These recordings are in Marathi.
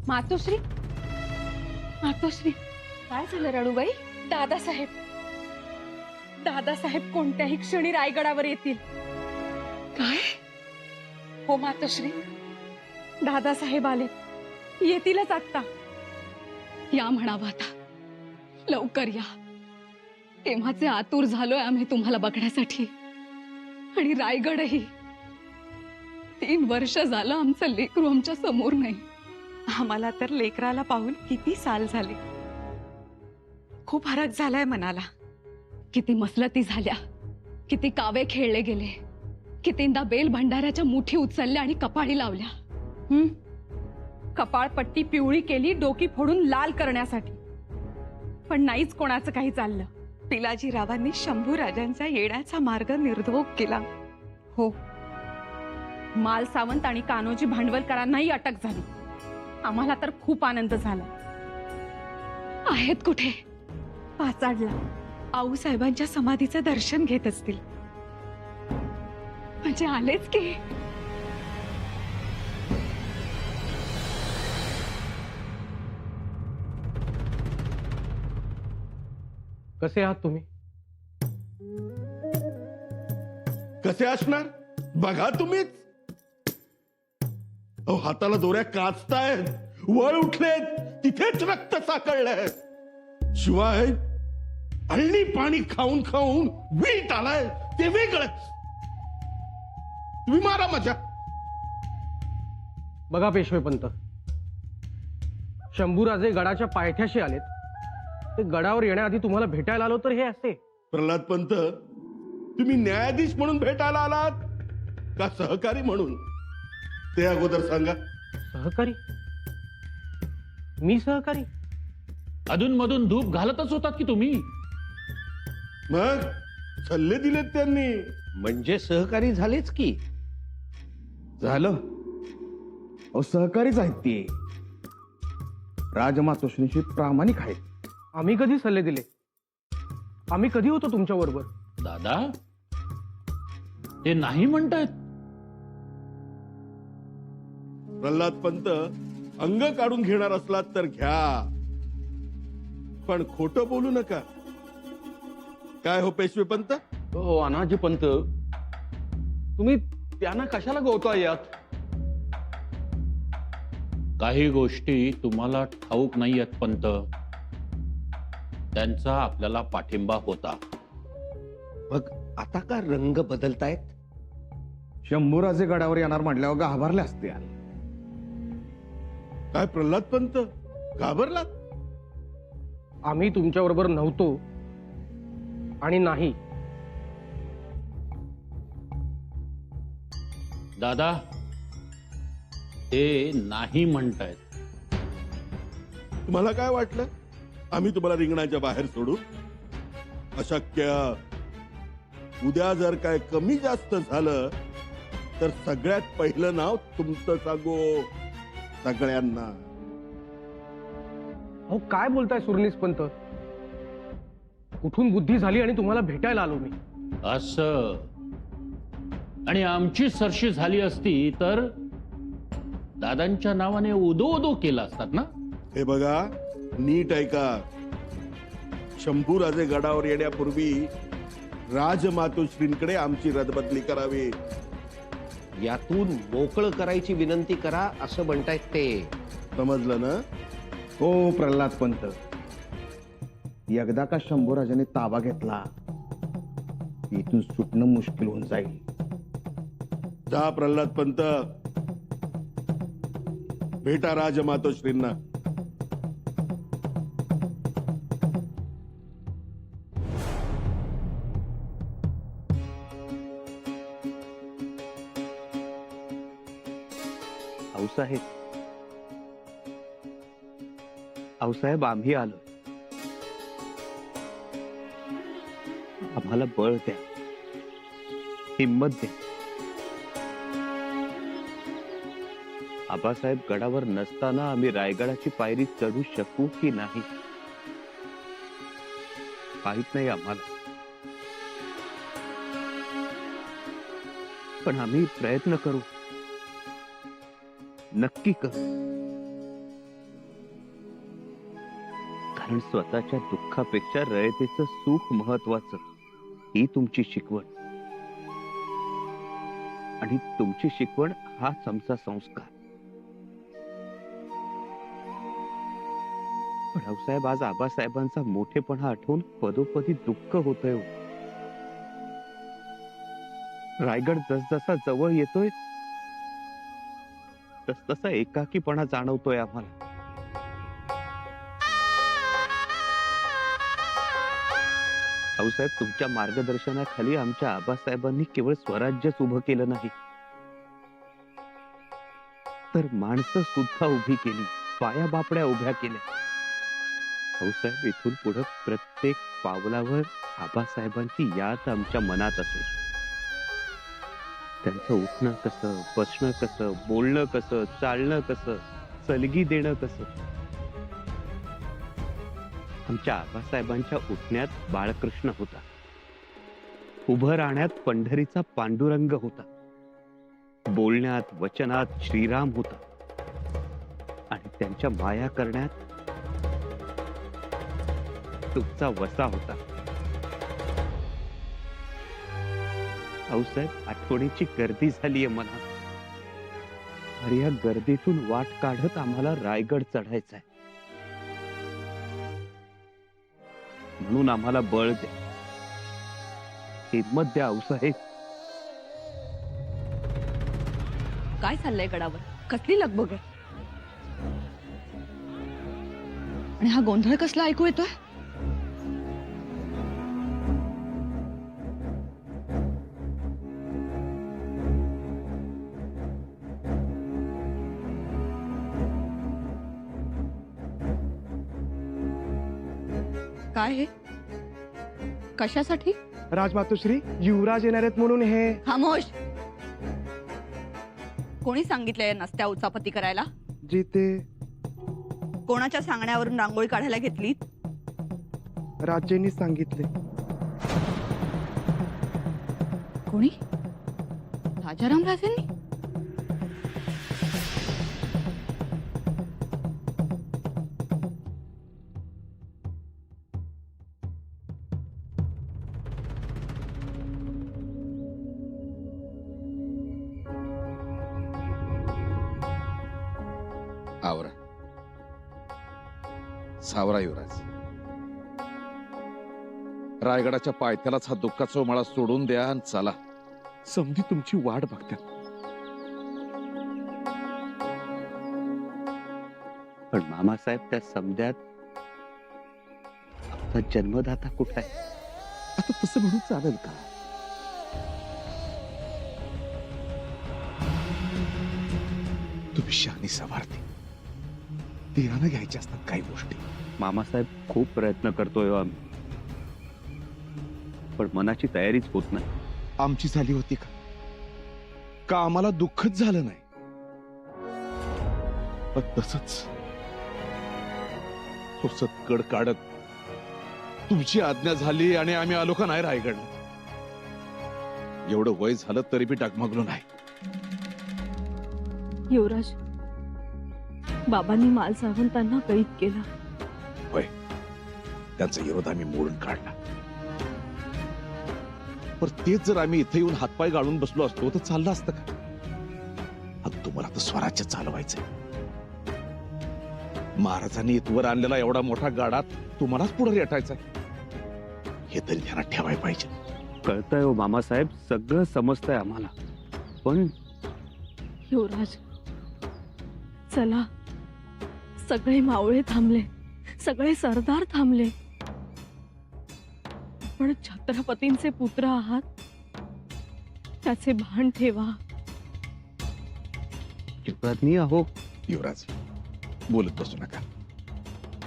मातोश्री, मातोश्री, काय झालं रडूबाई? दादासाहेब, दादासाहेब कोणत्याही क्षणी रायगडावर येतील. काय? हो मातोश्री, दादासाहेब आले, येतीलच आत्ता. या म्हणावं आता, लवकर या. तेव्हाचे आतुर झालोय आम्ही तुम्हाला बघण्यासाठी. आणि रायगडही. 3 वर्ष झालं आमचं लेकरू आमच्या समोर नाही. आम्हाला तर लेकराला पाहून किती साल झाले. खूप फरक झालाय मनाला. किती मसलती झाल्या, किती कावे खेळले गेले, कितींदा बेल भंडाऱ्याच्या मुठी उचलल्या आणि कपाळी लावल्या. कपाळपट्टी पिवळी केली डोकी फोडून लाल करण्यासाठी, पण नाहीच कोणाचं काही चाललं. पिलाजीरावांनी शंभू राजांचा येण्याचा मार्ग निर्धोक केला. हो, माल सावंत आणि कान्होजी भांडवलकरांनाही अटक झाली. आम्हाला तर खूप आनंद झाला. आहेत कुठे? पाचाडला आऊसाहेबांच्या समाधीचं दर्शन घेत असतील. म्हणजे आलेच की. कसे आहात तुम्ही? कसे असणार बघा तुम्हीच. अहो, हाताला दोऱ्या काचतायत, वळ उठलेत, तिथेच रक्त साकळलंय. शिवाय अळणी पाणी खाऊन खाऊन वीट आलाय ते वेगळंच. तुम्ही मारा मजा. बघा पेशवेपंत, शंभूराजे गडाच्या पायथ्याशी आलेत. ते गडावर येण्याआधी तुम्हाला भेटायला आलो तर हे असे. प्रल्हाद पंत, तुम्ही न्यायाधीश म्हणून भेटायला आलात का सहकारी म्हणून ते अगोदर सांगा. सहकारी? मी सहकारी? अधूनमधून धूप घालतच होतात की तुम्ही. मग सल्ले दिलेत त्यांनी. म्हणजे सहकारी झालेच की. झालं. अहो, सहकारीच आहेत ती. राजमातोश्रींशी प्रामाणिक आहेत. आम्ही कधी सल्ले दिले? आम्ही कधी होतो तुमच्या बरोबर? दादा, ते नाही म्हणतायत. प्रल्हाद पंत, अंग काढून घेणार असलात तर घ्या, पण खोटं बोलू नका. काय हो पेशवे पंत? हो अनाजी पंत, तुम्ही त्यांना कशाला गोवताय यात? काही गोष्टी तुम्हाला ठाऊक नाही आहेत पंत. त्यांचा आपल्याला पाठिंबा होता. मग आता का रंग बदलतायत? शंभूराजे गडावर येणार म्हटल्यावर घाबरले असते. काय प्रल्हाद पंत घाबरलात? आम्ही तुमच्या बरोबर नव्हतो आणि नाही. दादा, ते नाही म्हणतायत. तुम्हाला काय वाटलं आम्ही तुम्हाला रिंगणाच्या बाहेर सोडू? अशक्य. उद्या जर काय कमी जास्त झालं तर सगळ्यात पहिलं नाव तुमचं सांगू सगळ्यांना. अहो, काय बोलताय सुरनीस पंत? कुठून बुद्धी झाली आणि तुम्हाला भेटायला आलो मी. असं. आणि आमची सरशी झाली असती तर दादांच्या नावाने उदो उदो केला असतात ना. हे बघा, नीट ऐका. शंभूराजे गडावर येण्यापूर्वी राजमातोश्रींकडे आमची रदबदली करावी. यातून मोकळं करायची विनंती करा असं म्हणतायत ते. समजलं ना? हो प्रल्हाद पंत, एकदा का शंभूराजाने ताबा घेतला इथून सुटणं मुश्किल होऊन जाईल. जा प्रल्हाद पंत, भेटा राजमातोश्रींना. आऊसाहेब, आऊसाहेब, आम्ही आलो. आम्हाला बळ द्या, हिम्मत द्या. आबासाहेब गडावर नसताना आम्ही रायगडाची पायरी चढू शकू की नाही माहित नाही आम्हाला, पण आम्ही प्रयत्न करू, नक्की करू. कारण स्वतःच्या दुःखापेक्षा रयतेचं सुख महत्वाचं, ही तुमची शिकवण. आणि तुमची शिकवण हाच आमचा संस्कार. पण रावसाहेब, आज आबासाहेबांचा मोठेपणा आठवून पदोपदी दुःख होतंय हो. रायगड जसजसा जवळ येतोय तसतसा एकाकीपणा जाणवतोय आम्हाला. रावसाहेब, तुमच्या मार्गदर्शनाखाली आमच्या आबासाहेबांनी केवळ स्वराज्यच उभं केलं नाही, तर माणसं सुद्धा उभी केली, पाया बापड्या उभ्या केल्या. रावसाहेब, इथून पुढे प्रत्येक पावलावर आबासाहेबांची याद आमच्या मनात असेल. त्यांचं उठणं कसं, बसणं कसं, बोलणं कसं, चालणं कसं, सलगी देणं कसं. आमच्या आबासाहेबांच्या उठण्यात बाळकृष्ण होता, उभं राहण्यात पंढरीचा पांडुरंग होता, बोलण्यात वचनात श्रीराम होता, आणि त्यांच्या माया करण्यात तुमचा वसा होता. रावसाहेब, आठवणीची गर्दी झालीये मनात, आणि या गर्दीतून वाट काढत आम्हाला रायगड चढायचाय. म्हणून आम्हाला बळ द्या, हिम्मत द्या आऊसाहेब. काय चाललंय गडावर? कसली लगबग आहे? आणि हा गोंधळ कसला ऐकू येतोय? काय हे? कशासाठी? राजमातोश्री, युवराज येणार आहेत म्हणून हे. खामोश. कोणी सांगितलंय नसत्या उचापती करायला? जी ते कोणाच्या सांगण्यावरून रांगोळी काढायला घेतली? राजेंनी सांगितले. कोणी? राजाराम राजेंनी? आवरा, सावरा युवराज. रायगडाच्या पायथ्यालाच हा दुःखाचा मळा सोडून द्या आणि चला. समधी तुमची वाट बघतात. पण मामासाहेब, त्या समद्यात आपला जन्मदाता कुठं आहे? आता तसं म्हणून चालेल का? तुम्ही शहाणी सवारती, धीरानं घ्यायच्या असतात काही गोष्टी. मामासाहेब, खूप प्रयत्न करतोय आम्ही, पण मनाची तयारीच होत नाही. आमची झाली होती का? का आम्हाला दुःखच झालं नाही? पण तसंच कड काढत तुमची आज्ञा झाली आणि आम्ही आलो का नाही रायगडला. एवढं वय झालं तरी बी डगमगलो नाही. युवराज, बाबांनी माल सावंतांना कैद केला. होय, त्यांचा विरोध आम्ही मोडून काढला. पण तेच जर आम्ही इथे येऊन हातपाय गाळून बसलो असतो तर चाललं असतं का? आता तुम्हाला तर स्वराज्य चालवायचंय. महाराजांनी इथवर आणलेला एवढा मोठा गाडा तुम्हालाच पुढे रेटायचा, हे तरी ध्यानात ठेवायला पाहिजे. कळतंय हो मामासाहेब, सगळं समजतंय आम्हाला, पण युवराज, चला. सगळे मावळे थांबले, सगळे सरदार थांबले, पण छत्रपतींचे पुत्र आहात, त्याचे भान ठेवा. युवराजनी अहो. युवराज, बोलत बसू नका.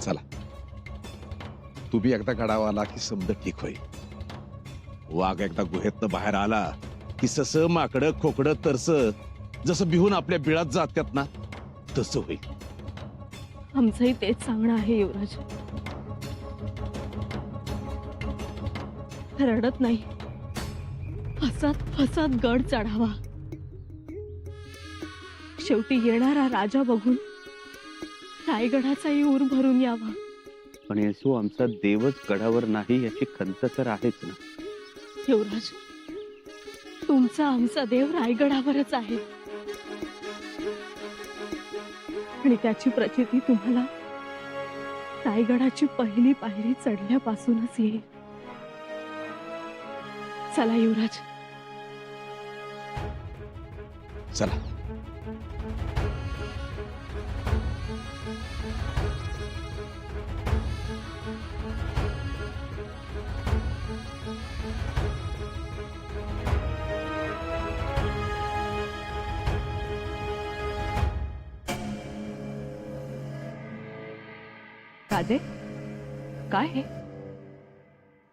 चला, तुम्ही एकदा गडावा आला की समज ठीक होईल. वाघ एकदा गुहेतनं बाहेर आला की सस माकडं खोकडं तरस जसं बिहून आपल्या बिळात जातात ना, तसं होईल. आमचंही तेच सांगणं आहे युवराज. रडत नाही, हसत हसत गड चढावा. शेवटी येणारा राजा बघून रायगडाचाही ऊर भरून यावा. पण येसू आमचा देवच गडावर नाही याची खंत तर आहेच ना. युवराज, तुमचा आमचा देव रायगडावरच आहे आणि त्याची प्रचिती तुम्हाला रायगडाची पहिली पायरी चढल्यापासूनच येईल. चला युवराज. चला. राजे, काय हे?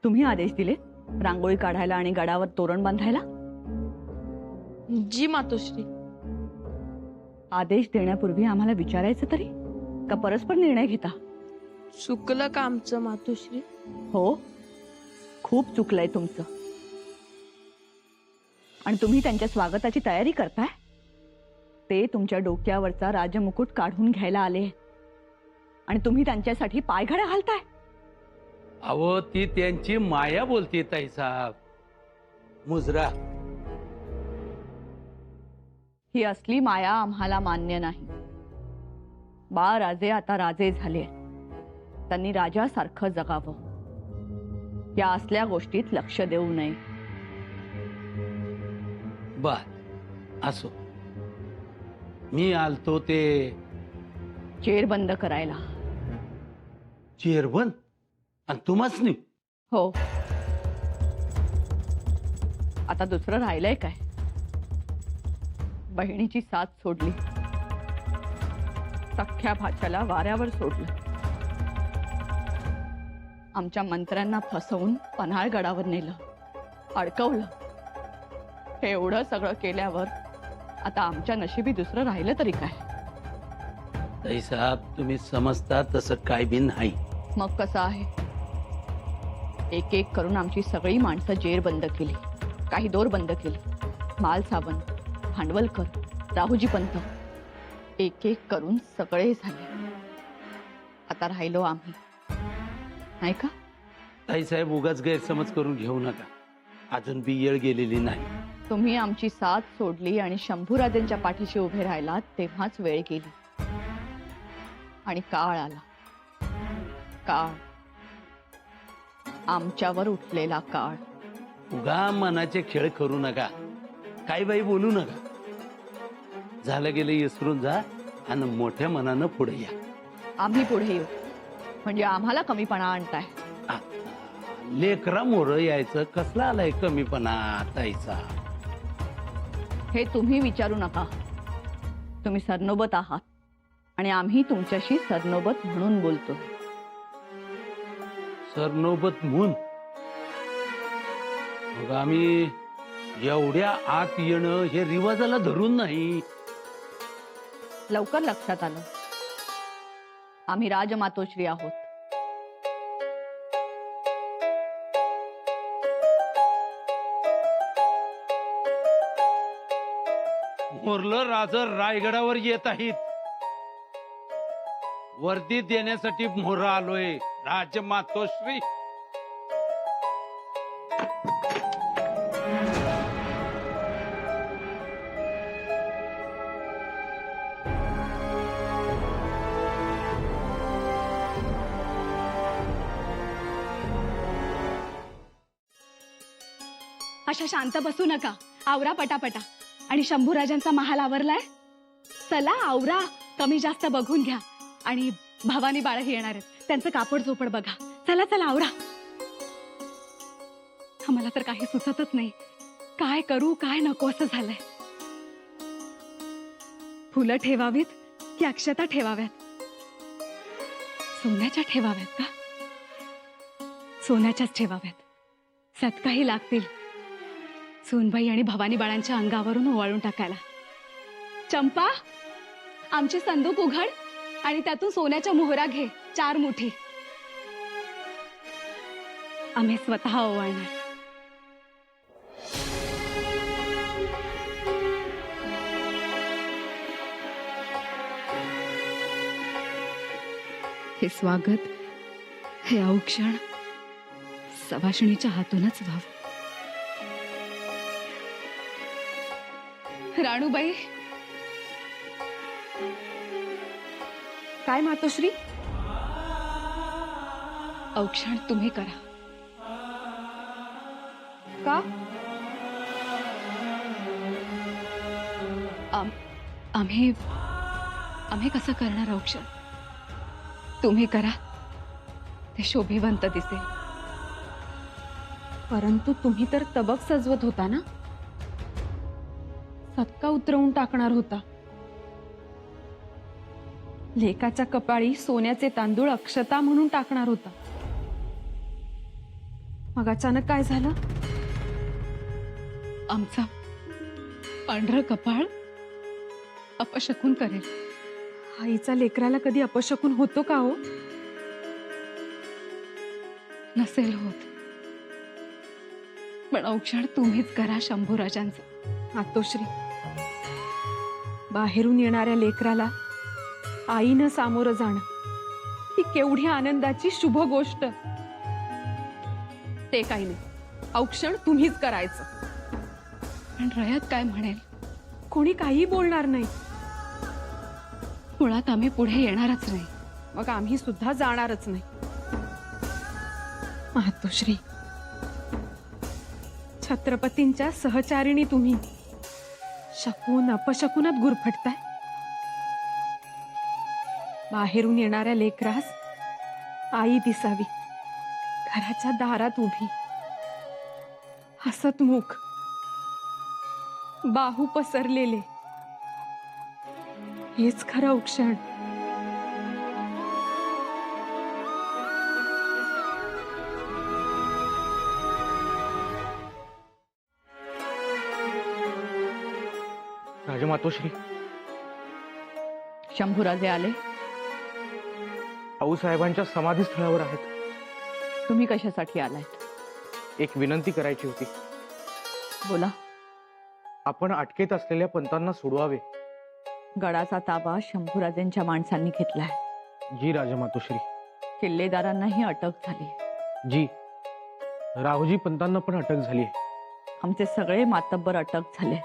तुम्ही आदेश दिले रांगोळी काढायला आणि गडावर तोरण बांधायला? जी मातोश्री. आदेश देण्यापूर्वी आम्हाला विचारायचं तरी, का परस्पर निर्णय घेता? चुकलं का आमचं मातोश्री? हो, खूप चुकलंय तुमचं. आणि तुम्ही त्यांच्या स्वागताची तयारी करताय? ते तुमच्या डोक्यावरचा राजमुकुट काढून घ्यायला आले आणि तुम्ही त्यांच्यासाठी पायघड्या घालताय. अहो, ती त्यांची माया बोलते ताई साहेब. मुजरा. ही असली माया आम्हाला मान्य नाही. बाळराजे आता राजे झाले, त्यांनी राजासारखं जगावं. या असल्या गोष्टीत लक्ष देऊ नये. बर, असो. मी आलतो ते चेर बंद करायला. चेअरबन आणि तुम्हाच नाही. हो, आता दुसरं राहिलंय काय? बहिणीची साथ सोडली, सख्ख्या भाच्याला वाऱ्यावर सोडलं, आमच्या मंत्र्यांना फसवून पन्हाळगडावर नेलं, अडकवलं. हे एवढं सगळं केल्यावर आता आमच्या नशिबी दुसरं राहिलं तरी काय? ताई साहेब, तुम्ही समजता तसं काय बी नाही. मग कसं आहे? एक एक करून आमची सगळी माणसं जेर बंद केली, काही दोर बंद केली. माल सावंत, भांडवलकर, राहुजी पंत, एक एक करून सगळे झाले. आता राहिलो आम्ही, नाही का? ताई साहेब, उगाच गैरसमज करून घेऊ नका. अजून बी येळ गेलेली नाही. तुम्ही आमची साथ सोडली आणि शंभूराजांच्या पाठीशी उभे राहिलात तेव्हाच वेळ गेली आणि काळ आला. काळ, आमच्यावर उठलेला काळ. उगा मनाचे खेळ करू नका, काही बाई बोलू नका. झालं गेलं विसरून जा आणि मोठ्या मनानं पुढे या. आम्ही पुढे येऊ म्हणजे आम्हाला कमीपणा आणताय? लेकरा मोर यायचं कसला आलाय कमीपणा ताईचा? हे तुम्ही विचारू नका. तुम्ही सरनोबत आहात आणि आम्ही तुमच्याशी सरनोबत म्हणून बोलतो. सरनोबत म्हणून? मग आम्ही एवढ्या आत येणं हे रिवाजाला धरून नाही. लवकर लक्षात आलं, आम्ही राजमातोश्री आहोत. मोरलं राज रायगडावर येत आहेत. वर्दी देण्यासाठी मोर आलोय. राजमातोश्री. अशा शांत बसू नका. आवरा पटापटा. आणि शंभूराजांचा महाल आवरलाय. चला आवरा, कमी जास्त बघून घ्या. आणि भवानी बाळही येणार आहेत, त्यांचं कापड झोपड बघा. चला चला आवरा. आम्हाला तर काही सुचतच नाही, काय करू काय नको असं झालंय. फुलं ठेवावीत की अक्षता ठेवाव्यात? सोन्याच्या ठेवाव्यात का? सोन्याच्याच ठेवाव्यात. सत्काही लागतील सूनबाई आणि भवानी बाळांच्या अंगावरून ओवाळून टाकायला. चंपा, आमचे संदूक उघड आणि त्यातून सोन्याच्या मोहरा घे 4 मुठी. आम्ही स्वतः ओवाळणार. हे स्वागत हे अवक्षण सभाषणीच्या हातूनच व्हावं. राणूबाई, काय मातोश्री? अवक्षण तुम्ही करा. का? आम्ही कसं करणार अवक्षण? तुम्ही करा, ते शोभिवंत दिसेल. परंतु तुम्ही तर तबक सजवत होता ना, सत्का उतरवून टाकणार होता. लेकाच्या कपाळी सोन्याचे तांदूळ अक्षता म्हणून टाकणार होता. मग अचानक काय झालं? आमचा पांढरं कपाळ अपशकुन करेल. आईचा लेकराला कधी अपशकुन होतो का हो? नसेल होत, पण अवक्षण तुम्हीच करा शंभूराजांचं. मातोश्री, बाहेरून येणाऱ्या लेकराला आईनं सामोरं जाणं ही केवढी आनंदाची शुभ गोष्ट. ते काही नाही, औक्षण तुम्हीच करायचं. पण रयत काय म्हणेल? कोणी काही बोलणार नाही. मुळात आम्ही पुढे येणारच नाही. मग आम्ही सुद्धा जाणारच नाही. मातोश्री, छत्रपतींच्या सहचारिणी तुम्ही शकून अपशकुनात गुरफटताय. बाहेरून येणाऱ्या लेकरास आई दिसावी, घराच्या दारात उभी, हसतमुख, बाहू पसरलेले, हेच खरं औक्षण. राजमातोश्री, शंभूराजे आले. आऊसाहेबांच्या समाधीस्थळावर आहेत. तुम्ही कशासाठी आलायत? एक विनंती करायची होती. बोला. आपण अटकेत असलेल्या पंतांना सोडवावे. गडाचा ताबा शंभूराजेंच्या माणसांनी घेतलाय. जी राजमातोश्री. किल्लेदारांनाही अटक झाली. जी, राहुजी पंतांना पण अटक झाली आहे. आमचे सगळे मातब्बर अटक झाले.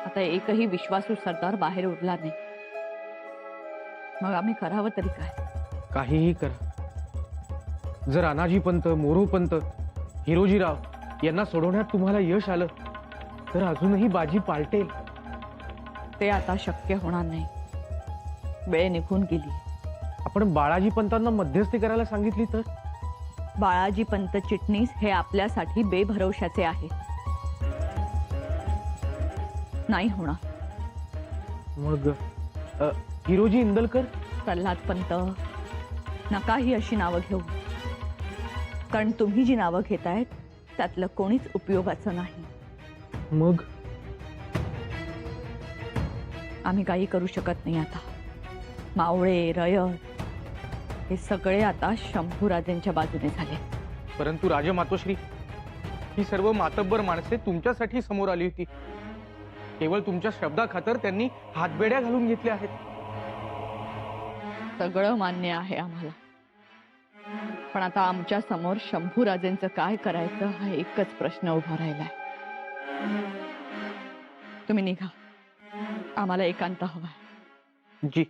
आता एकही विश्वासू सरदार बाहेर उरला नाही. मग आम्ही करावं तरी काय? काहीही करा. जर अनाजी पंत, मोरू पंत, हिरोजीराव यांना सोडवण्यात तुम्हाला यश आलं तर अजूनही बाजी पालटेल. ते आता शक्य होणार नाही. वेळ निघून गेली. आपण बाळाजी पंतांना मध्यस्थी करायला सांगितली तर? बाळाजी पंत चिटणीस हे आपल्यासाठी बेभरवशाचे आहे. नाही होणार. मग हिरोजी इंदलकर? प्रल्हाद पंत, नकाही अशी नावं घेऊ. कारण तुम्ही जी नावं घेतायत त्यातलं कोणीच उपयोगाचं नाही. मग आम्ही काही करू शकत नाही आता. मावळे, रयत हे सगळे आता शंभूराजेंच्या बाजूने झाले. परंतु राजमातोश्री, ही सर्व मातब्बर माणसे तुमच्यासाठी समोर आली होती. केवळ तुमच्या शब्दाखातर त्यांनी हातबेड्या घालून घेतल्या आहेत. सगळं मान्य आहे आम्हाला. पण आता आमच्या समोर शंभूराजेंचं काय करायचं हा एकच प्रश्न उभा राहिलाय. तुम्ही निघा. आम्हाला एकांत हवाय. जी.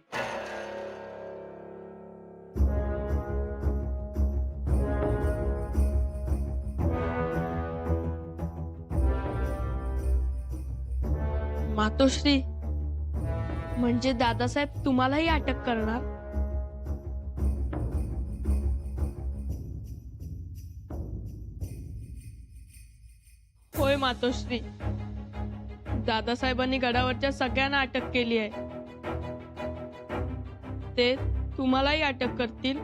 मातोश्री, म्हणजे दादासाहेब तुम्हालाही अटक करणार? होय मातोश्री, दादासाहेबांनी गडावरच्या सगळ्यांना अटक केली आहे. ते तुम्हालाही अटक करतील?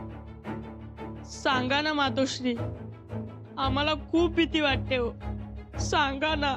सांगा ना मातोश्री, आम्हाला खूप भीती वाटते हो. सांगा ना.